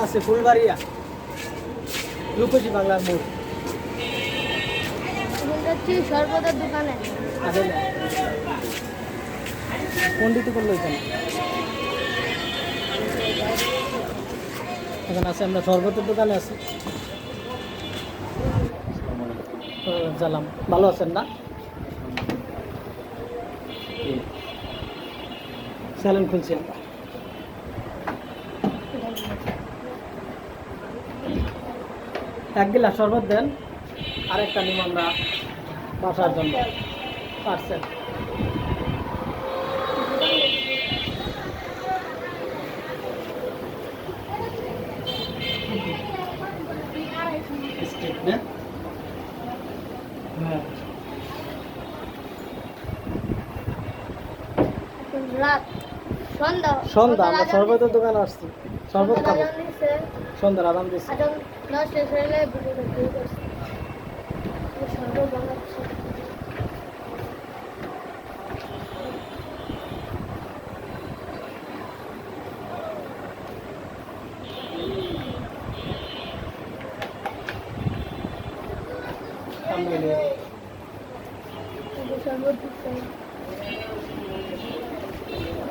আছে ফুলবাড়িয়া রূপসী বাংলার মোড়। সর্বদার দোকানে আছে না পন্ডিত করলো এখানে। এখানে আছে আমরা শরবতের দোকানে আছি। জালাম ভালো আছেন না? স্যালন খুলছি আমরা। এক গিলাস শরবত দেন, আরেকটা নিম আমরা বাসার জন্য পার্সেল। রাত সন্ধ্যা আমরা শরবতের দোকানে আসছি, শরবত খাবো। সন্ধ্যার আরাম দিচ্ছি। শেষ হলে শরবত বানাচ্ছি।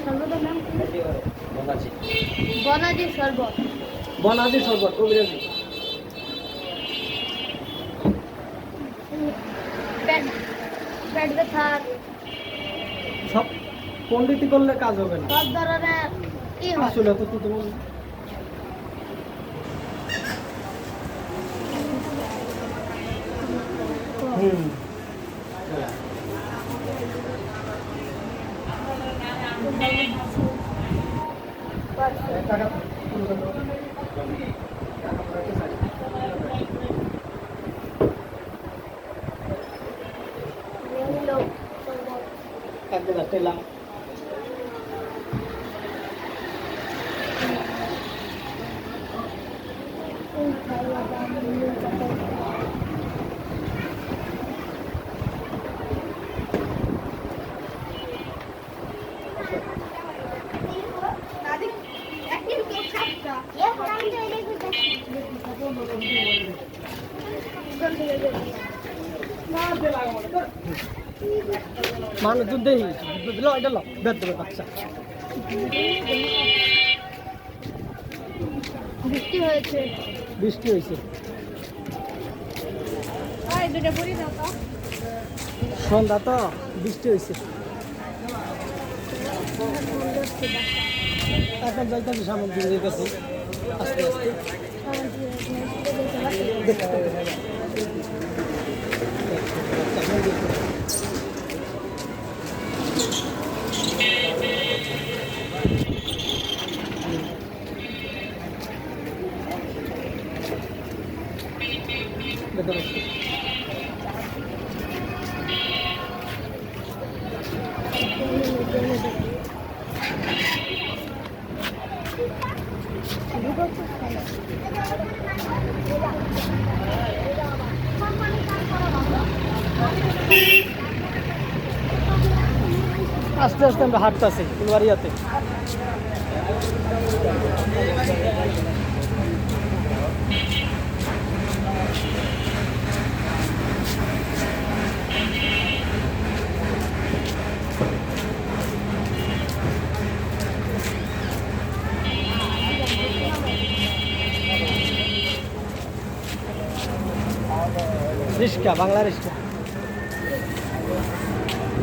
শরবতের নাম কি? বনাজি শরবত। বনাজি শরবত কবিরাজি। পেট ব্যথা সব পন্ডিতি করলে কাজ হবে না। সব ধরনের কি হয়? আসলে তো তোমার একদিন আসলাম মানুষ দুধ দেই দিল এটা লো বেদ দেবে বাচ্চা। বৃষ্টি হয়েছে। বৃষ্টি হয়েছে, সন্ধ্যা তো বৃষ্টি হয়েছে। এখন যাইতেছি সামনের দিকে যেতেছি আস্তে আস্তে। আস্তে আস্তে আমরা হাঁটতেছি ফুলবাড়িয়াতে। রিক্সা, বাংলা রিক্সা।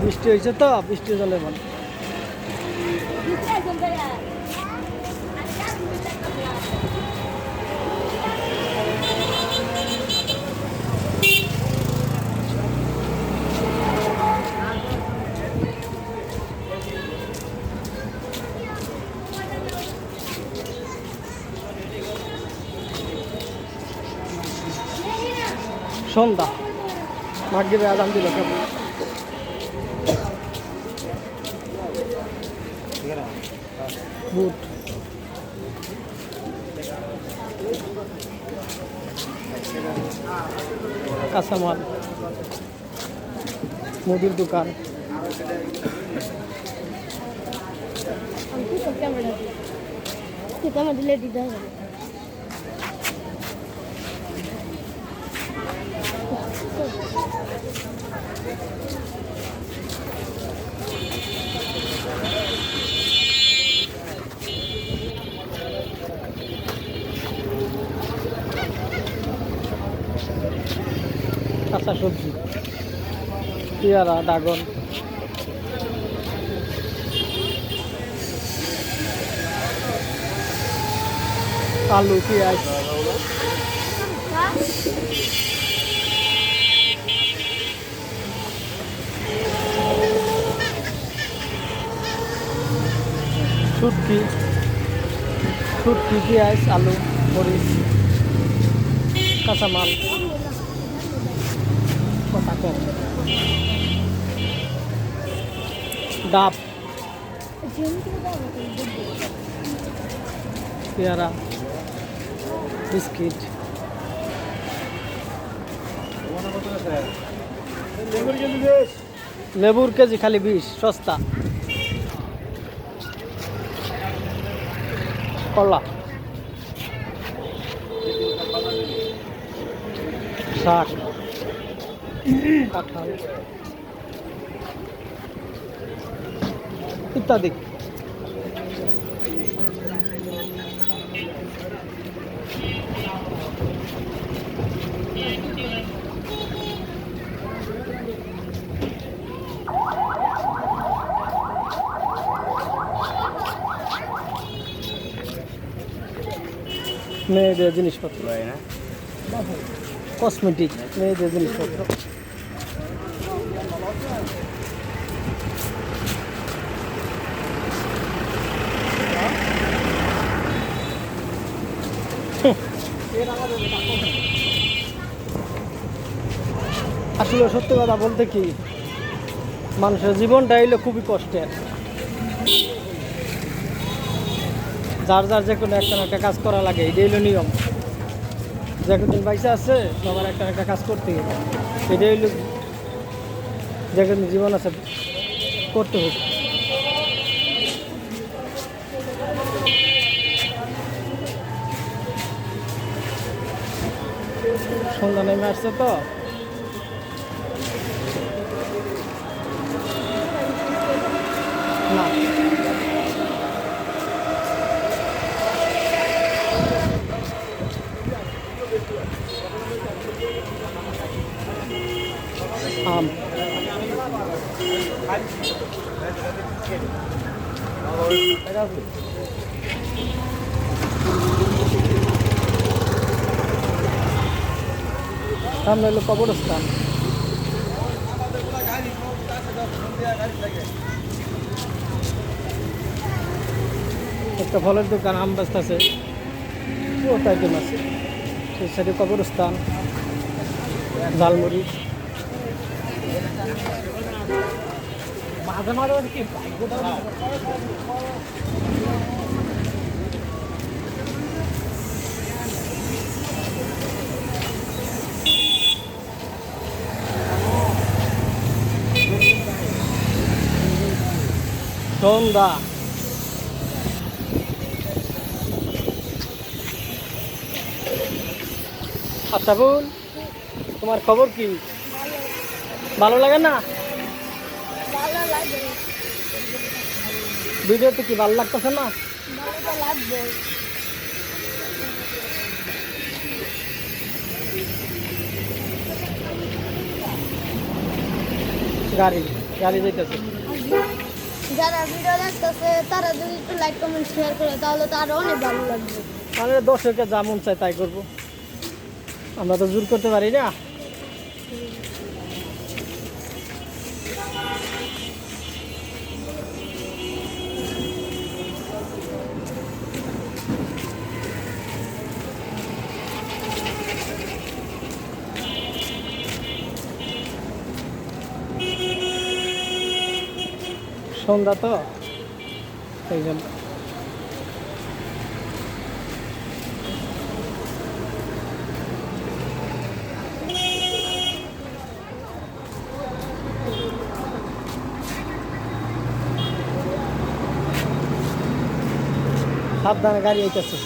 বৃষ্টি হয়েছে তো, বৃষ্টি জলে মনে সন্ধ্যা মাগরিবের আজান দিল কেবল। বুট কাঁচামাল, মুদির দোকান। ক্যামেরা দিলে দিতে হবে। কাঁচা সবজি, পেয়ারা, ড্রাগন, আলু, পেঁয়াজ, শুটকি, পেঁয়াজ, আলু, মরিচ, কাঁচামাল, কথা কম, ডাব, পেয়ারা, বিস্কিট, লেবুর কেজি খালি 20, সস্তা। কলা, শাক, কাঁঠাল ইত্যাদি। মেয়েদের জিনিসপত্র, কসমেটিক, মেয়েদের জিনিসপত্র। আসলে সত্যি কথা বলতে কি, মানুষের জীবনটা হইলো খুবই কষ্টের। যার যার যে কোনো একটা না একটা কাজ করা লাগে, এটাই হইলো নিয়ম। যে কদিন পয়সা আছে সবার একটা না একটা কাজ করতে হবে, এটাই হইলো যে কদিন জীবন আছে করতে হবে। সন্ধ্যা নেমে আসছে তো, না আম, সামনে হলো কবরস্থান। একটা ফলের দোকান, আম বেচতে আছে, বহুত আইটেম আছে। সেই সাইডে কবরস্থান, ঝালমুড়ি। মাঝে মাঝে কি সন্ধ্যা, আচ্ছা বোন, তোমার খবর কি? ভালো লাগে না? ভালো লাগে, ভিডিওতে কি ভালো লাগতেছে না? ভালো তো লাগবে। গাড়ি যাইতেছে। যারা ভিডিও দেখতেছে তারা যদি একটু লাইক কমেন্ট শেয়ার করে তাহলে তো আরো অনেক ভালো লাগবে। মানে দর্শকের যা মন চায় তাই করবো, আমরা তো জোর করতে পারি না। সন্ধ্যা তো এই জন্য। সাবধানে গাড়ি আইতেছে।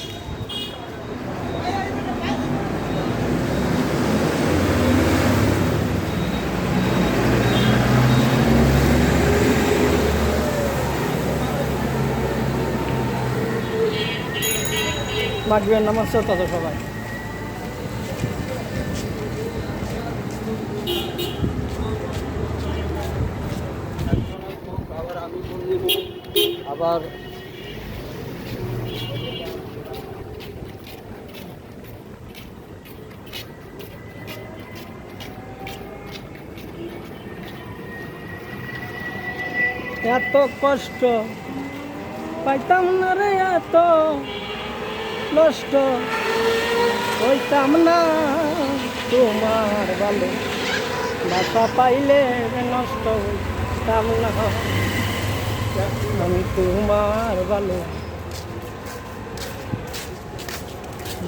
মাগরিবের নামাজ চলতেছে সবাই। আবার এত কষ্ট পাইতাম না রে, এত নষ্ট হইতাম না তোমার ভালো বাসা পাইলে নষ্ট হইতাম না আমি তোমার ভালো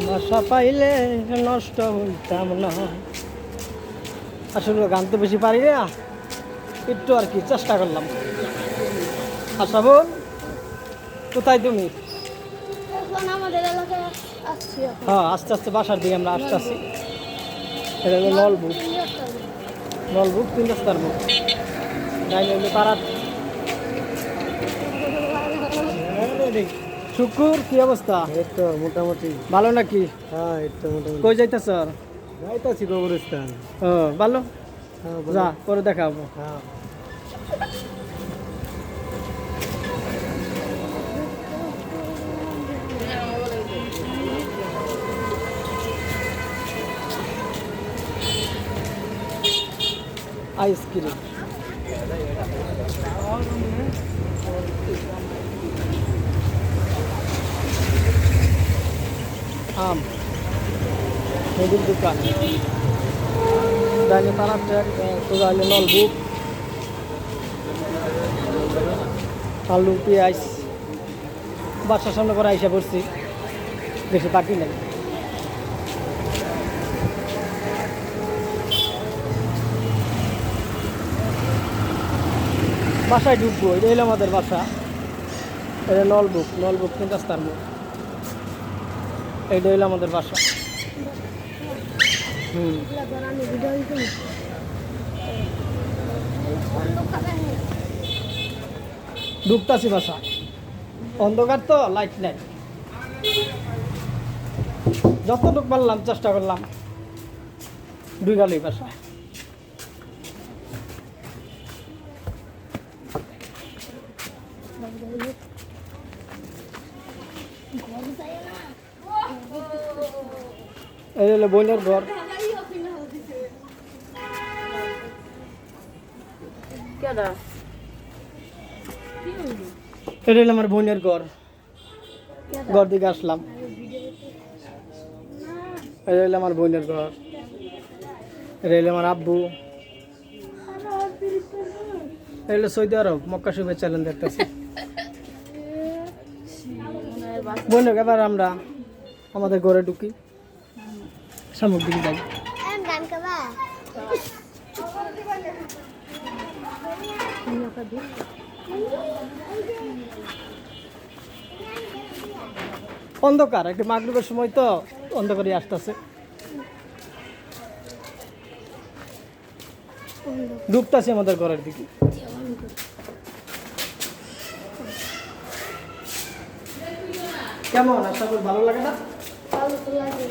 বাসা পাইলে নষ্ট হইতাম না। আসলে গান তো বেশি পারি না, একটু আর কি চেষ্টা করলাম। আশা বল, কোথায় তুমি? এখন আমাদের এলাকায় আসছি এখন। হ্যাঁ, আস্তে আস্তে বাসার দিকে আমরা আসতে আসি। এটা হলো নলবুক, নলবুক 3 রাস্তার মুখ। ডাইনে হলো তারা। শুকুর, কি অবস্থা? এই তো মোটামুটি। ভালো নাকি? হ্যাঁ এই তো মোটামুটি। কই যাইতেছ? যাইতাছি কবরস্থান। ও ভালো, হ্যাঁ যা পরে দেখা হবো। হ্যাঁ আইসক্রিম আম মুদির দোকান, ডাইনে তারা ট্র্যাক, সোজা হলে নলবুক, আলু পেঁয়াজ। বাসার সামনে করে আইসা পড়ছি, বেশি বাকি নাই। বাসায় ঢুকবো, এটা হলো আমাদের বাসা। এটা নলবুক, নলবুক 3 রাস্তার মুখ। এইটা হলো আমাদের বাসা। আমি ভিডিও দিতে ঢুকতাছি বাসা, অন্ধকার তো, লাইট নাই। যতটুক পারলাম চেষ্টা করলাম, ঢুকালই বাসা। এই হলো বোনের ঘর। এটা হলো আমার বোনের ঘর, ঘর দিকে আসলাম। এটা হলো আমার বোনের ঘর, এটা হলো আমার আব্বু। এটা হলো সৌদি আরব, মক্কা শরীফের চ্যালেঞ্জ দেখতেছি। বোনের এবার আমরা আমাদের ঘরে ঢুকি, সামনের দিকে যাই। গান গাবা অন্ধকার, একটু মাগরিবের সময় তো অন্ধকারই আসতেছে। ঢুকতেছি আমাদের ঘরের দিকে। কেমন, আশা করি ভালো লাগে না? ভালো তো লাগে।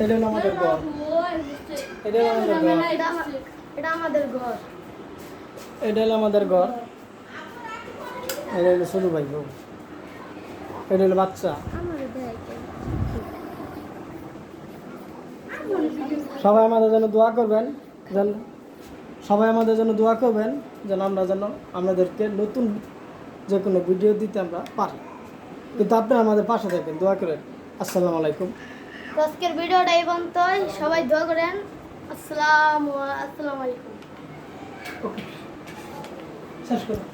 এটা হলো আমাদের ঘর, এটা হলো আমাদের ঘর, এটা আমাদের ঘর। এটা হলো আমাদের ঘর। এটা হলো ছোট ভাই বউ, এটা হলো বাচ্চা। আমাদের দেখ সবাই আমাদের জন্য দোয়া করবেন, যেন সবাই আমাদের জন্য দোয়া করবেন, যেন আমরা আমাদেরকে নতুন যে কোনো ভিডিও দিতে আমরা পারি। কিন্তু আপনারা আমাদের পাশে থাকেন, দোয়া করেন। আসসালামু আলাইকুম। আজকের ভিডিওটা এই পর্যন্তই, সবাই দোয়া করেন। আসসালামু আলাইকুম। শেষ করুন।